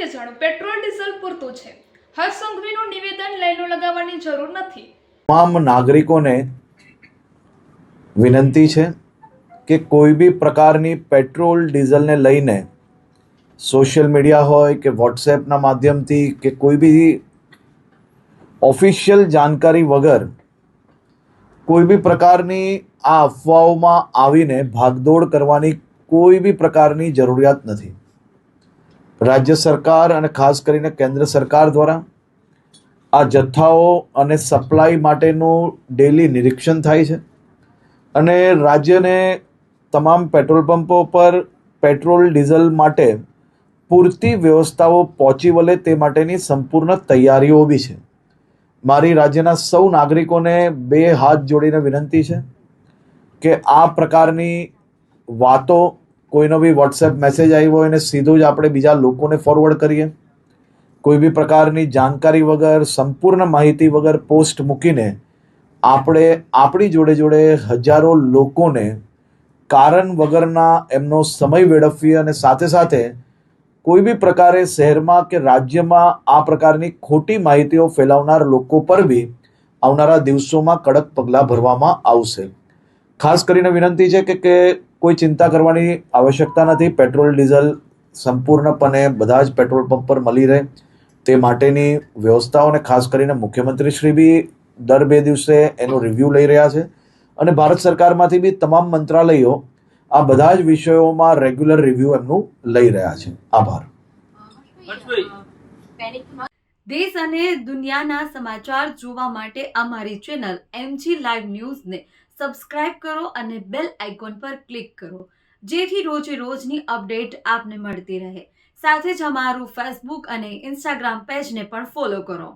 સત્ય જાણો, petrol diesel પૂરતું છે। હર્ષ સંઘવીનું નિવેદન લાઈનો લગાવવાની જરૂર નથી। તમામ નાગરિકોને વિનંતી છે કે કોઈ બી પ્રકારની પેટ્રોલ ડીઝલને લઈને સોશિયલ મીડિયા હોય કે વોટ્સએપના માધ્યમથી કે કોઈ બી ઓફિશિયલ જાણકારી વગર કોઈ બી પ્રકારની આ અફવાઓમાં આવીને ભાગદોડ કરવાની કોઈ બી પ્રકારની જરૂરિયાત નથી। રાજ્ય સરકાર અને ખાસ કરીને કેન્દ્ર સરકાર દ્વારા આ જથ્થાઓ અને સપ્લાય માટેનું ડેલી નિરીક્ષણ થાય છે અને રાજ્યને તમામ પેટ્રોલ પંપો પર પેટ્રોલ ડીઝલ માટે પૂરતી વ્યવસ્થાઓ પહોંચી વળે તે માટેની સંપૂર્ણ તૈયારીઓ બી છે। મારી રાજ્યના સૌ નાગરિકોને બે હાથ જોડીને વિનંતી છે કે આ પ્રકારની વાતો કોઈનો બી વોટ્સએપ મેસેજ આવ્યો હોય ને સીધું જ આપણે બીજા લોકોને ફોરવર્ડ કરીએ, કોઈ બી પ્રકારની જાણકારી વગર સંપૂર્ણ માહિતી વગર પોસ્ટ મૂકીને આપણે આપણી જોડે જોડે હજારો લોકોને કારણ વગરના એમનો સમય વેડફીએ અને સાથે સાથે કોઈ બી પ્રકારે શહેરમાં કે રાજ્યમાં આ પ્રકારની ખોટી માહિતીઓ ફેલાવનાર લોકો પર બી આવનારા દિવસોમાં કડક પગલાં ભરવામાં આવશે। ખાસ કરીને વિનંતી છે કે કોઈ ચિંતા કરવાની આવશ્યકતા નથી। પેટ્રોલ ડીઝલ સંપૂર્ણપણે બધા જ પેટ્રોલ પંપ પર મળી રહે તે માટેની વ્યવસ્થાઓ અને ખાસ કરીને મુખ્યમંત્રી શ્રી બી દર 2 દિવસે એનું રિવ્યૂ લઈ રહ્યા છે અને ભારત સરકારમાંથી બી તમામ મંત્રાલયો આ બધા જ વિષયોમાં રેગ્યુલર રિવ્યૂ એમનું લઈ રહ્યા છે। આભાર। દેશ અને દુનિયાના સમાચાર જોવા માટે અમારી ચેનલ MG લાઈવ ન્યૂઝને સબસ્ક્રાઇબ કરો અને બેલ આઇકોન પર ક્લિક કરો, જેથી રોજે રોજની અપડેટ આપને મળતી રહે। સાથે જ અમારું ફેસબુક અને ઇન્સ્ટાગ્રામ પેજને પણ ફોલો કરો।